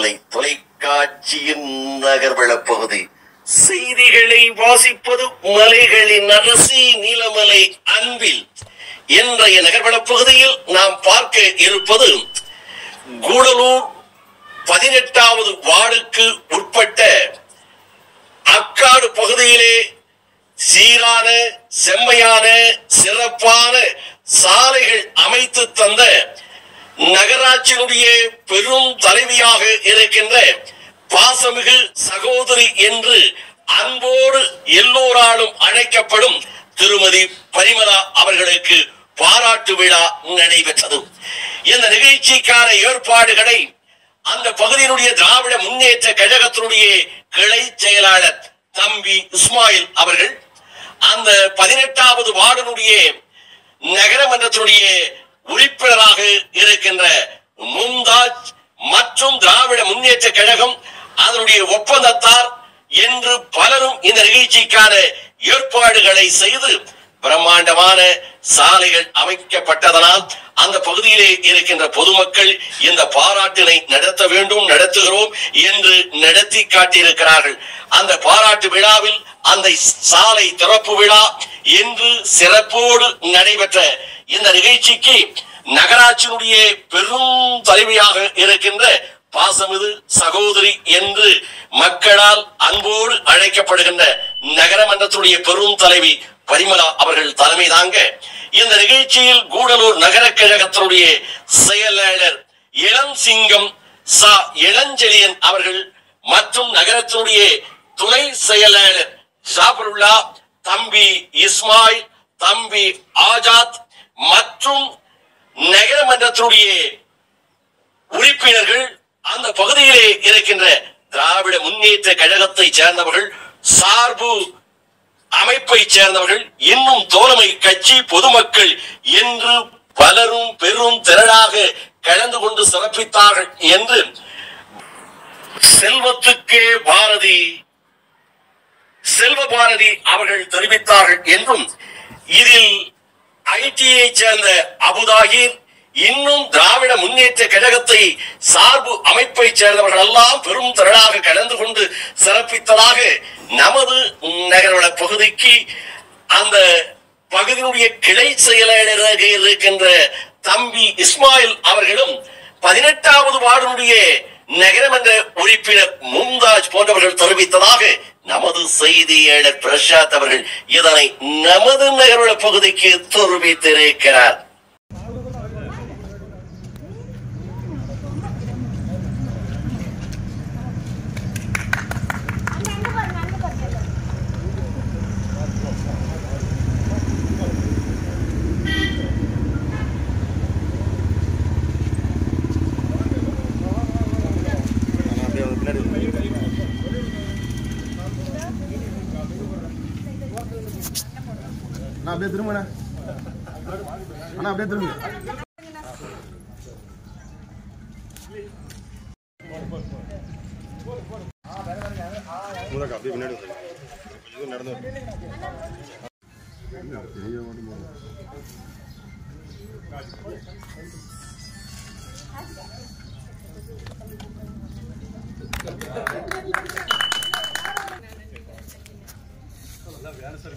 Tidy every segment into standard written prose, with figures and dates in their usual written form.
நீலமலை தொலைக்காட்சியின் நகர்வள பகுதி. செய்திகளை வாசிப்பது மலைகளின் அரசி நீலமலை அன்பில். இன்றைய நகர்வள பகுதியில் நாம் பார்க்க இருப்பது கூடலூர் 18வது வார்டுக்கு உட்பட்ட அக்காடு பகுதியிலே சீரான செம்மையான சிறப்பான சாலைகள் அமைத்து தந்த நகராட்சியினுடைய பெரும் தலைவியாக இருக்கின்ற பாசமிகு சகோதரி என்று அன்போடு எல்லோராலும் அழைக்கப்படும் திருமதி பரிமளா அவர்களுக்கு பாராட்டு விழா நடைபெற்றது. இந்த நிகழ்ச்சிக்கான ஏற்பாடுகளை அந்த பகுதியினுடைய திராவிட முன்னேற்ற கழகத்தினுடைய கிளை செயலாளர் தம்பி இஸ்மாயில் அவர்கள், அந்த 18வது வார்டினுடைய நகரமன்றத்தினுடைய உறுப்பினராக இருக்கின்ற மும்தாஜ் மற்றும் திராவிட முன்னேற்ற கழகம் அதனுடைய ஒப்பந்தத்தார் என்று பலரும் இந்த நிகழ்ச்சிக்கான ஏற்பாடுகளை செய்து பிரம்மாண்டமான சாலைகள் அமைக்கப்பட்டதனால் அந்த பகுதியிலே இருக்கின்ற பொதுமக்கள் இந்த பாராட்டினை நடத்த வேண்டும், நடத்துகிறோம் என்று நடத்தி காட்டியிருக்கிறார்கள். அந்த பாராட்டு விழாவில் அந்த சாலை திறப்பு விழா இன்று சிறப்போடு நடைபெற்ற இந்த நிகழ்ச்சிக்கு நகராட்சியினுடைய பெரும் தலைவியாக இருக்கின்ற பாசமிகு சகோதரி என்று மக்களால் அன்போடு அழைக்கப்படுகின்ற நகரமன்றத்துடைய பெரும் தலைவி பரிமளா அவர்கள் தலைமை தாங்க இந்த நிகழ்ச்சியில் கூடலூர் நகர கழகத்தினுடைய செயலாளர் இளம் சிங்கம் சா இளஞ்செழியன் அவர்கள் மற்றும் நகரத்தினுடைய துணை செயலாளர் ஜாபருல்லா, தம்பி இஸ்மாயில், தம்பி ஆஜாத் மற்றும் நகரமன்றத்தினுடைய உறுப்பினர்கள், அந்த பகுதியிலே இருக்கின்ற திராவிட முன்னேற்ற கழகத்தை சேர்ந்தவர்கள், சார்பு அமைப்பை சேர்ந்தவர்கள், இன்னும் தோழமை கட்சி பொதுமக்கள் என்று பலரும் பெரும் திரளாக கலந்து கொண்டு சிறப்பித்தார்கள் என்று செல்வத்துக்கே பாரதி செல்வ பாரதி அவர்கள் தெரிவித்தார்கள் என்றும் இதில் ஐடியை சேர்ந்த அபுதாகிர், இன்னும் திராவிட முன்னேற்ற கழகத்தை சார்பு அமைப்பை சேர்ந்தவர்கள் எல்லாம் பெரும் திரளாக கலந்து கொண்டு சிறப்பித்ததாக நமது நகர்வள பகுதிக்கு அந்த பகுதியினுடைய கிளை செயலாளராக இருக்கின்ற தம்பி இஸ்மாயில் அவர்களும் 18வது வார்டினுடைய நகரமன்ற உறுப்பினர் மும்தாஜ் போன்றவர்கள் தெரிவித்ததாக நமது செய்தியாளர் பிரசாத் அவர்கள் இதனை நமது நகர்வள பகுதிக்கு தெரிவித்திருக்கிறார். அப்படியே திரும்ப அண்ணா, அப்படியே திரும்ப. அப்படியே பின்னாடி நடந்து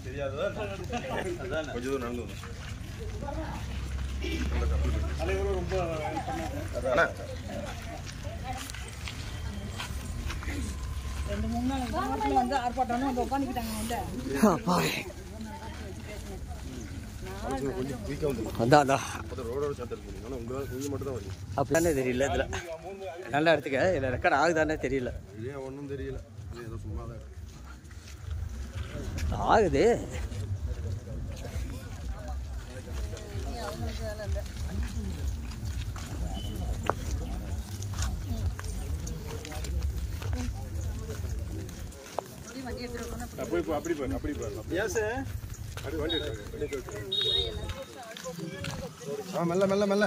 தெரியாது கொஞ்சம் தூரம் நடந்து அப்படித்தானே தெரியல. இதுல நல்லா எடுத்துக்க, இதுல ரெக்கார்ட் ஆகுதானே தெரியல. ஒன்றும் தெரியல, ஏதோ சும்மா தான் ஆகுது. மெல்ல மெல்ல மெல்ல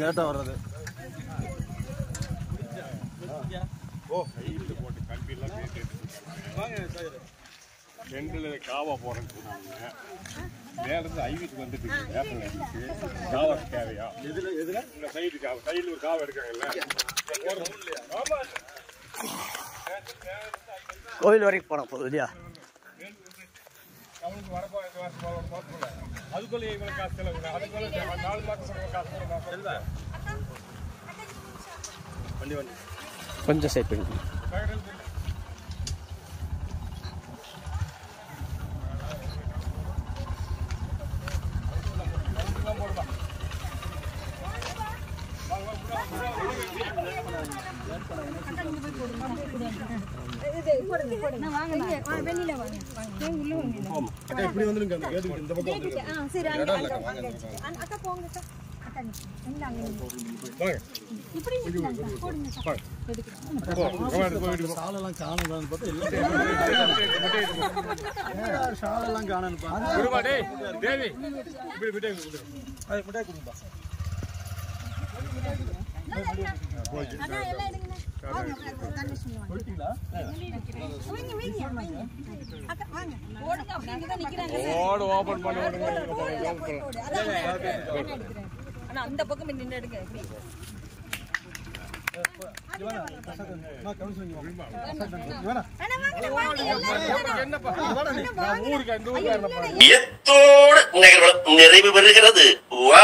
லேட்டா வர்றது. ஓ போட்டு கல்வி எல்லாம் ரெண்டுல காவா போறேன்னு சொன்னாங்க. மேலேருந்து ஐவிக்கு வந்துட்டு காவா தேவையா? எதுல இந்த சைடு காவா, சைடில் ஒரு காவா எடுக்காங்கல்ல. ஆமா, கோயில் வரைக்கும் போனோம் போதும் இல்லையா? அவனுக்கு வரப்போ அதுக்குள்ள இவ்வளவு காசு செலவு, அதுக்குள்ள 4 மாசம் காசு இல்லை. வண்டி வண்டி கொஞ்சம் சைட் பண்ணி இப்படி வந்துருங்க அந்த கேட்டுக்கு இந்த பக்கம் வந்துருங்க. சாலெல்லாம் காணலான்னு பார்த்தா சாலெல்லாம் காணன்னு ஓபன் பண்ண அந்த பக்கம் நின்று எடுங்க. எத்தோடு நிறைவு பெறுகிறது. வா